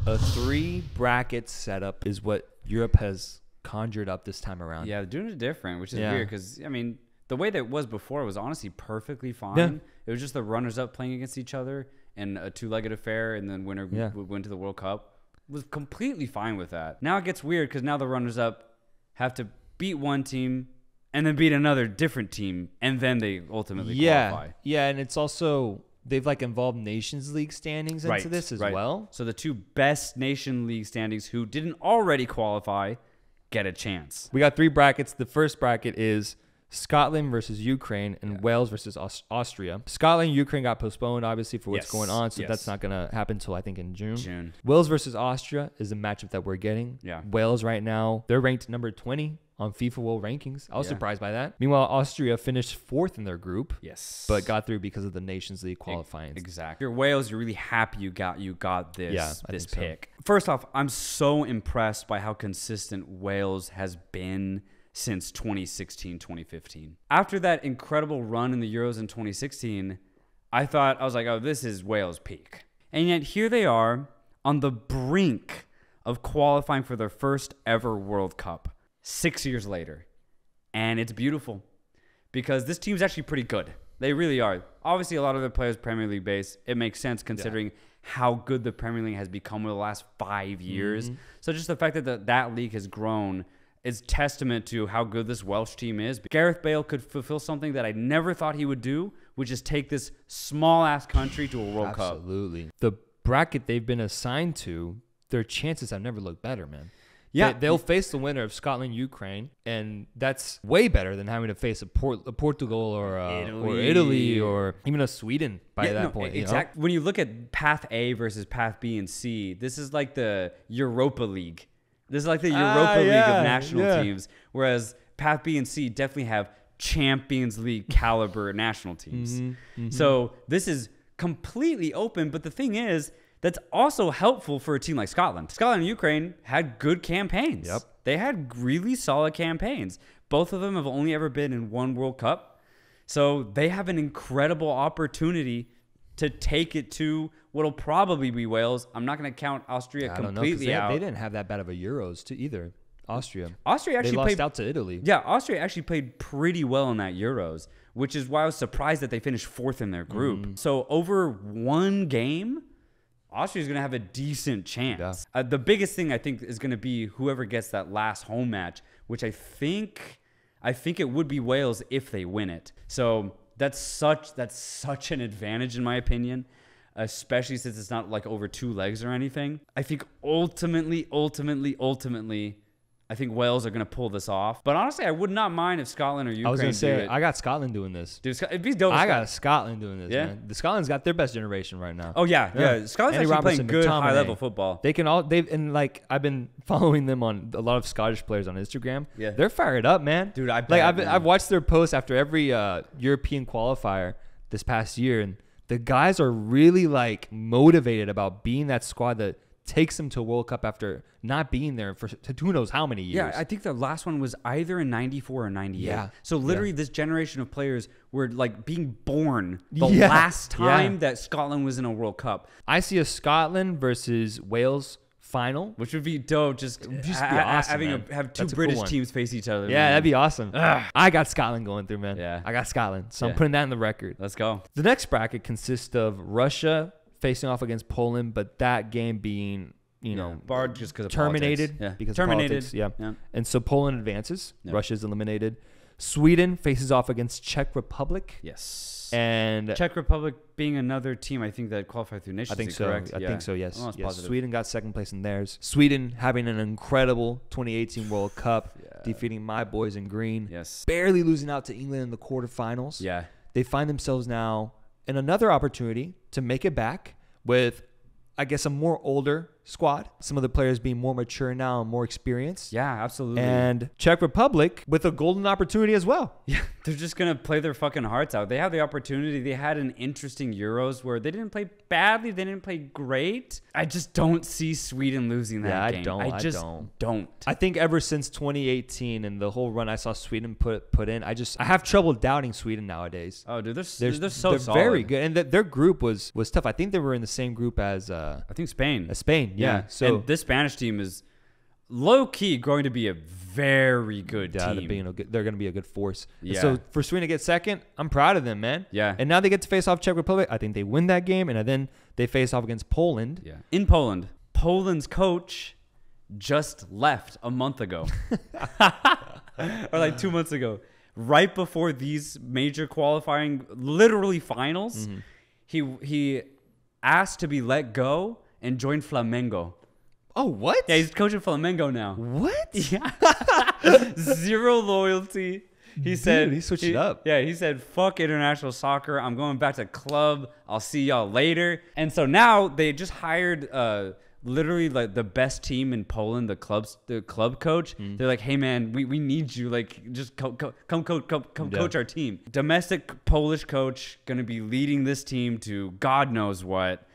A 3 bracket setup is what Europe has conjured up this time around. Yeah, they're doing it different, which is weird because, I mean, the way that it was before was honestly perfectly fine. Yeah. It was just the runners-up playing against each other in a two-legged affair, and then winner would win to the World Cup. Was completely fine with that. Now it gets weird because now the runners-up have to beat one team and then beat another different team, and then they ultimately qualify. Yeah, and it's also... They've like involved Nations League standings into this as well. So the 2 best Nation League standings who didn't already qualify get a chance. We got 3 brackets. The first bracket is Scotland versus Ukraine and Wales versus Austria. Scotland, Ukraine got postponed, obviously, for what's going on. So that's not going to happen until I think in June. Wales versus Austria is the matchup that we're getting. Yeah. Wales right now, they're ranked number 20 on FIFA World Rankings. I was surprised by that. Meanwhile, Austria finished 4th in their group. Yes. But got through because of the Nations League qualifying. Exactly. You're Wales, you're really happy you got this pick. So. First off, I'm so impressed by how consistent Wales has been since 2016, 2015. After that incredible run in the Euros in 2016, I was like, oh, this is Wales' peak. And yet here they are on the brink of qualifying for their first ever World Cup 6 years later. And it's beautiful because this team's actually pretty good. They really are. Obviously, a lot of their players Premier League based. It makes sense considering how good the Premier League has become over the last 5 years. So just the fact that that league has grown is testament to how good this Welsh team is. Gareth Bale could fulfill something that I never thought he would do, which is take this small-ass country to a World Cup. Absolutely. The bracket they've been assigned to, their chances have never looked better, man. Yeah. They'll face the winner of Scotland, Ukraine, and that's way better than having to face a Portugal or Italy or even a Sweden by that point. Exactly. You know? When you look at Path A versus Path B and C, this is like the Europa League. This is like the Europa League of national teams, whereas Path B and C definitely have Champions League caliber national teams. So this is completely open, but the thing is, that's also helpful for a team like Scotland. Scotland and Ukraine had good campaigns. Yep. They had really solid campaigns. Both of them have only ever been in one World Cup. So they have an incredible opportunity to take it to what'll probably be Wales. I'm not going to count Austria completely out. They didn't have that bad of a Euros either. Austria actually lost out to Italy. Yeah, Austria actually played pretty well in that Euros, which is why I was surprised that they finished 4th in their group. So over one game, Austria's going to have a decent chance. Yeah. The biggest thing I think is going to be whoever gets that last home match, which I think it would be Wales if they win it. So that's such an advantage in my opinion, especially since it's not like over 2 legs or anything. I think ultimately, I think Wales are going to pull this off. But honestly, I would not mind if Scotland or Ukraine I was going to say, do it. I got Scotland doing this. Dude, it'd be dope. I got Scotland doing this, man. The Scotland's got their best generation right now. Oh, yeah. Scotland's actually playing good high-level football. And like, I've been following them on a lot of Scottish players on Instagram. Yeah. They're fired up, man. Dude, I've watched their posts after every European qualifier this past year, and the guys are really, like, motivated about being that squad that takes them to a World Cup after not being there for who knows how many years. Yeah, I think the last one was either in 94 or 98. Yeah. So literally this generation of players were like being born the last time that Scotland was in a World Cup. I see a Scotland versus Wales final. Which would be dope. Just be awesome, have 2 British teams face each other. Yeah, that'd be awesome. I got Scotland going through, man. Yeah. I got Scotland. So I'm putting that in the record. Let's go. The next bracket consists of Russia facing off against Poland, but that game being, barred just because of terminated. Politics. Because of politics. Yeah. And so Poland advances. Russia's eliminated. Sweden faces off against Czech Republic. Yes. And Czech Republic being another team, I think, that qualified through Nations League, correct? I think so, yes. Sweden got 2nd place in theirs. Sweden having an incredible 2018 World Cup, defeating my boys in green. Yes. Barely losing out to England in the quarterfinals. Yeah. They find themselves now in another opportunity to make it back with, I guess, a more older squad. Some of the players being more mature now and more experienced. Yeah, absolutely. And Czech Republic with a golden opportunity as well. Yeah, they're just going to play their fucking hearts out. They have the opportunity. They had an interesting Euros where they didn't play badly. They didn't play great. I just don't see Sweden losing that game. I just don't. I think ever since 2018 and the whole run I saw Sweden put in, I have trouble doubting Sweden nowadays. Oh, dude, they're so solid. Very good. And their group was tough. I think they were in the same group as I think Spain. Spain. Spain. Yeah. So and this Spanish team is low key going to be a very good team. They're going to be a good force. Yeah. And so for Sweden to get second, I'm proud of them, man. Yeah. And now they get to face off Czech Republic. I think they win that game, and then they face off against Poland. Yeah. In Poland, Poland's coach just left a month ago, or like 2 months ago, right before these major qualifying, literally finals. He asked to be let go and join Flamengo. Oh, what? Yeah, he's coaching Flamengo now. What? Yeah. Zero loyalty. He said he switched it up. Yeah, he said, fuck international soccer. I'm going back to club. I'll see y'all later. And so now they just hired literally like the best team in Poland, the club coach. They're like, hey man, we need you. Like, just come coach our team. Domestic Polish coach gonna be leading this team to God knows what.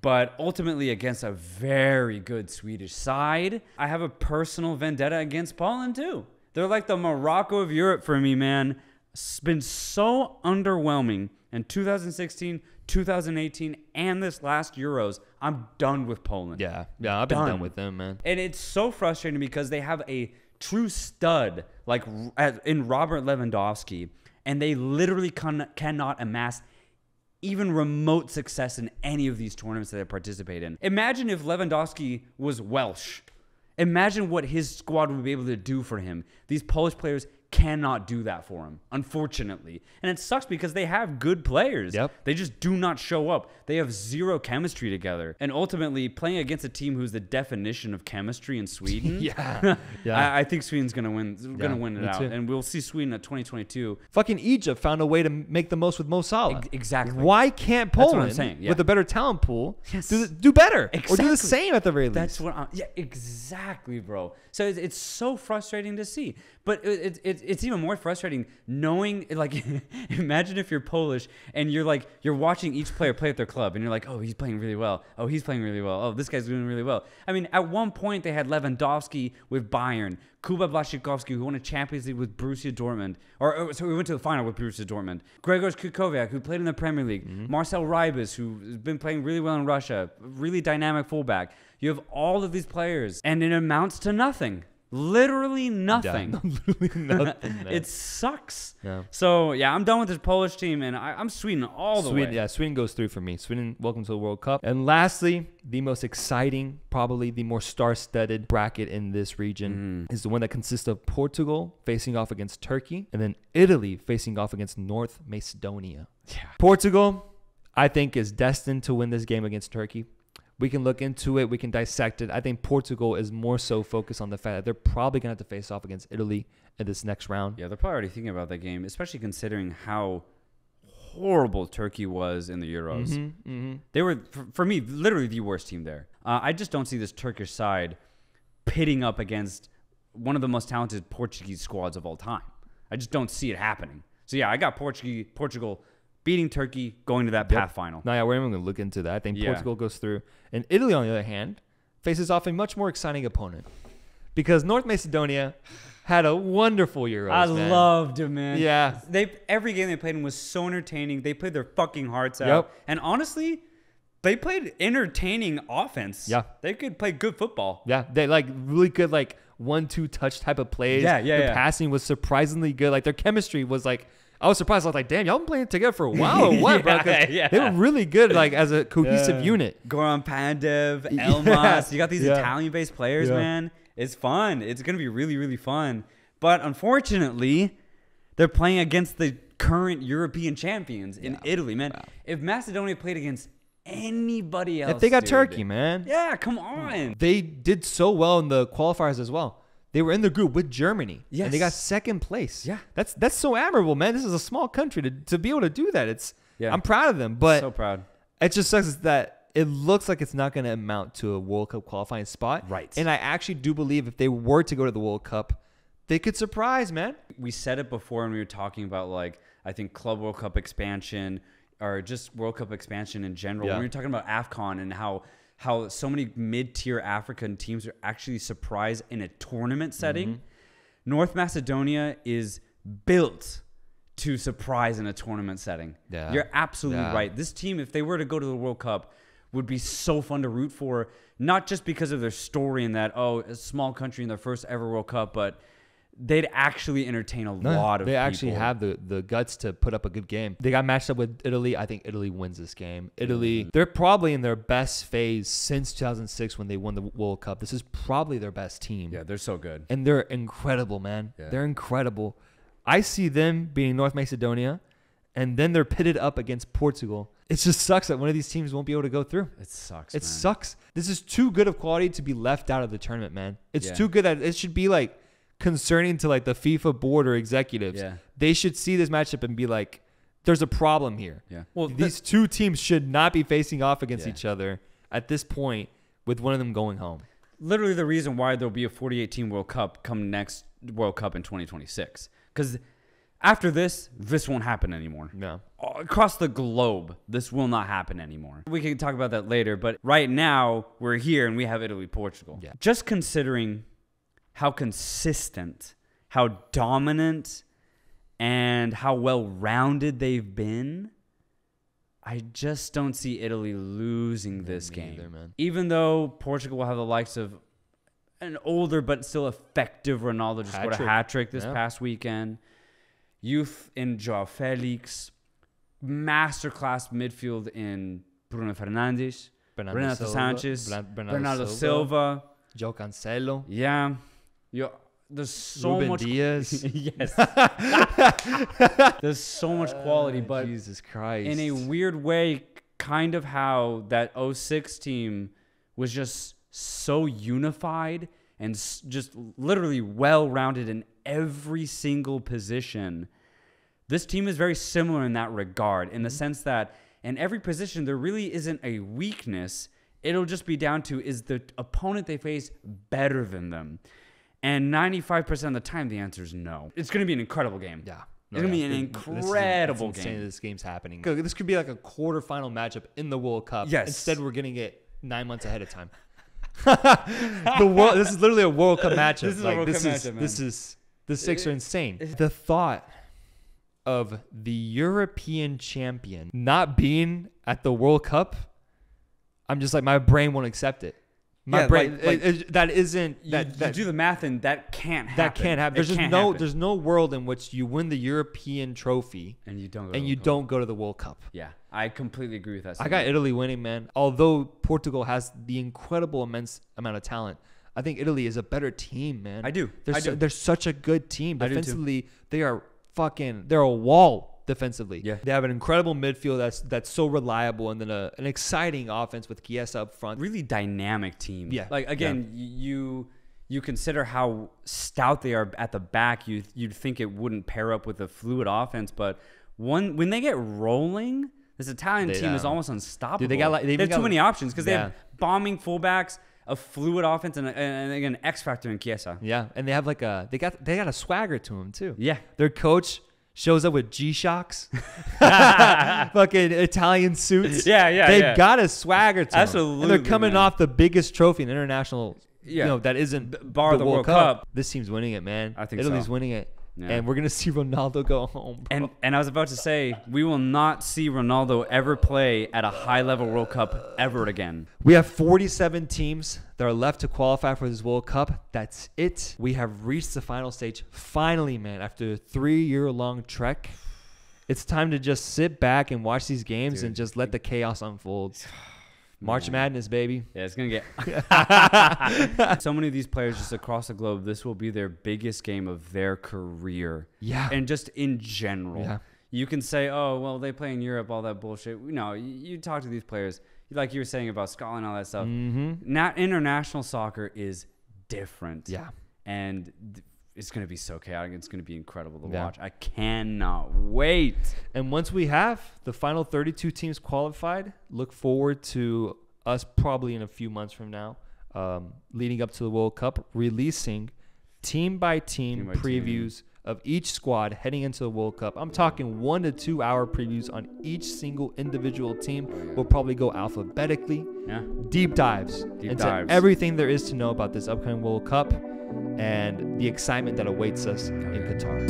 But ultimately against a very good Swedish side. I have a personal vendetta against Poland too. They're like the Morocco of Europe for me, man. It's been so underwhelming in 2016, 2018, and this last Euros. I'm done with Poland. Yeah, I've been done with them, man. And it's so frustrating because they have a true stud like in Robert Lewandowski, and they literally cannot amass even remote success in any of these tournaments that they participate in. Imagine if Lewandowski was Welsh. Imagine what his squad would be able to do for him. These Polish players cannot do that for him, unfortunately. And it sucks because they have good players. Yep. They just do not show up. They have zero chemistry together. And ultimately, playing against a team who's the definition of chemistry in Sweden, yeah. I think Sweden's going to win it out. Too. And we'll see Sweden at 2022. Fucking Egypt found a way to make the most with Mo Salah. Exactly. Why can't Poland, That's what I'm saying. Yeah. with a better talent pool, Yes. do better? Exactly. Or do the same at the very least? That's what exactly, bro. So it's so frustrating to see. But it's even more frustrating knowing, like, imagine if you're Polish and you're watching each player play at their club and you're like, oh, he's playing really well. Oh, he's playing really well. Oh, this guy's doing really well. I mean, at one point they had Lewandowski with Bayern, Kuba Błaszczykowski, who won a Champions League with Borussia Dortmund, so we went to the final with Borussia Dortmund. Grzegorz Kukowiak, who played in the Premier League. Marcel Rybis, who's been playing really well in Russia, really dynamic fullback. You have all of these players, and it amounts to nothing. Literally nothing. Yeah, literally nothing. It sucks. Yeah. So, yeah, I'm done with this Polish team, and I'm Sweden all the way. Yeah, Sweden goes through for me. Sweden, welcome to the World Cup. And lastly, the most exciting, probably the more star-studded bracket in this region is the one that consists of Portugal facing off against Turkey and then Italy facing off against North Macedonia. Yeah. Portugal, I think, is destined to win this game against Turkey. We can look into it. We can dissect it. I think Portugal is more so focused on the fact that they're probably going to have to face off against Italy in this next round. Yeah, they're probably already thinking about that game, especially considering how horrible Turkey was in the Euros. They were, for me, literally the worst team there. I just don't see this Turkish side pitting up against one of the most talented Portuguese squads of all time. I just don't see it happening. So, yeah, I got Portugal beating Turkey, going to that path final. No, yeah, we're even going to look into that. I think Portugal goes through. And Italy, on the other hand, faces off a much more exciting opponent. Because North Macedonia had a wonderful Euros, I man. loved it, man. Yeah. Every game they played in was so entertaining. They played their fucking hearts out. Yep. And honestly, they played entertaining offense. Yeah. They could play good football. Yeah, they really good 1-2 touch type of plays. The passing was surprisingly good. Like their chemistry was I was surprised. I was like, damn, y'all been playing together for a while or what, bro? They were really good, as a cohesive unit. Goran Pandev, Elmas. You got these Italian-based players, man. It's fun. It's going to be really, really fun. But unfortunately, they're playing against the current European champions in Italy, man. Wow. If Macedonia played against anybody else, if they got Turkey, man. Yeah, come on. They did so well in the qualifiers as well. They were in the group with Germany, and they got second place. Yeah, that's so admirable, man. This is a small country to be able to do that. I'm proud of them, but so proud. It just sucks that it looks like it's not going to amount to a World Cup qualifying spot. Right. And I actually do believe if they were to go to the World Cup, they could surprise, man. We said it before when we were talking about I think Club World Cup expansion or just World Cup expansion in general. When we were talking about AFCON and how so many mid-tier African teams are actually surprised in a tournament setting. North Macedonia is built to surprise in a tournament setting. Yeah. You're absolutely right. This team, if they were to go to the World Cup, would be so fun to root for, not just because of their story and that, oh, a small country in their first ever World Cup, but they'd actually entertain a lot of people. They actually have the guts to put up a good game. They got matched up with Italy. I think Italy wins this game. Italy, they're probably in their best phase since 2006 when they won the World Cup. This is probably their best team. Yeah, they're so good. And they're incredible, man. Yeah. They're incredible. I see them beating North Macedonia, and then they're pitted up against Portugal. It just sucks that one of these teams won't be able to go through. It sucks, It man. sucks. This is too good of quality to be left out of the tournament, man. It's Yeah. too good that it should be like concerning to like the FIFA board or executives. Yeah. They should see this matchup and be like, there's a problem here. Yeah. Well, These two teams should not be facing off against Yeah. each other at this point with one of them going home. literally the reason why there'll be a 48-team World Cup come next World Cup in 2026. Because after this won't happen anymore. No. Across the globe, this will not happen anymore. We can talk about that later, but right now we're here and we have Italy, Portugal. Yeah. Just considering how consistent, how dominant, and how well-rounded they've been, I just don't see Italy losing this game. Either, man. Even though Portugal will have the likes of an older but still effective Ronaldo just scored a hat-trick this past weekend. Youth in João Felix. Masterclass midfield in Bruno Fernandes. Renato Sanchez. Bernardo Silva. Joe Cancelo. Yeah. There's so Ruben much. Diaz. Yes. There's so much quality, but Jesus Christ. in a weird way, kind of how that 06 team was just so unified and just literally well-rounded in every single position. This team is very similar in that regard, in the sense that in every position, there really isn't a weakness. It'll just be down to, is the opponent they face better than them? And 95% of the time, the answer is no. It's going to be an incredible game. Yeah. It's going to be an incredible it's insane game. this game's happening. This could be like a quarterfinal matchup in the World Cup. Yes. Instead, we're getting it 9 months ahead of time. This is literally a World Cup matchup. This is a World Cup matchup, man. The stakes are insane. The thought of the European champion not being at the World Cup, I'm just like, my brain won't accept it. My brain, that isn't that. You do the math, and that can't happen. That can't happen. There's no world in which you win the European trophy and you don't go to the World Cup. Yeah, I completely agree with that. I got Italy winning, man. Although Portugal has the incredible immense amount of talent, I think Italy is a better team, man. I do. They're such a good team. I do too. Defensively, they're a wall defensively. Yeah. They have an incredible midfield that's so reliable, and then an exciting offense with Chiesa up front. Really dynamic team. Yeah. Like, again, you consider how stout they are at the back. You'd think it wouldn't pair up with a fluid offense, but when they get rolling, this Italian team is almost unstoppable. Dude, they have too many options because they have bombing fullbacks, a fluid offense, and again, an X factor in Chiesa. Yeah, and they have they got a swagger to them too. Yeah. Their coach shows up with G-Shocks, fucking Italian suits. Yeah. They've got a swagger to them. Absolutely, And they're coming man. off the biggest trophy in international, Yeah. that isn't Bar the World Cup. This team's winning it, man. I think Italy's so. winning it. Yeah. And we're going to see Ronaldo go home, bro. And I was about to say, we will not see Ronaldo ever play at a high-level World Cup ever again. We have 47 teams that are left to qualify for this World Cup. That's it. We have reached the final stage. Finally, man, after a 3-year-long trek, it's time to just sit back and watch these games and just let the chaos unfold. March Madness, baby. Yeah, it's going to get... So many of these players just across the globe, this will be their biggest game of their career. Yeah. And just in general. Yeah. You can say, oh, well, they play in Europe, all that bullshit. No, you talk to these players, like you were saying about Scotland, all that stuff. Mm-hmm. International soccer is different. Yeah. And it's going to be so chaotic. It's going to be incredible to watch. I cannot wait. And once we have the final 32 teams qualified, look forward to us probably in a few months from now, leading up to the World Cup, releasing team-by-team previews of each squad heading into the World Cup. I'm talking 1 to 2 hour previews on each single individual team. We'll probably go alphabetically. Yeah. Deep dives into everything there is to know about this upcoming World Cup and the excitement that awaits us in Qatar.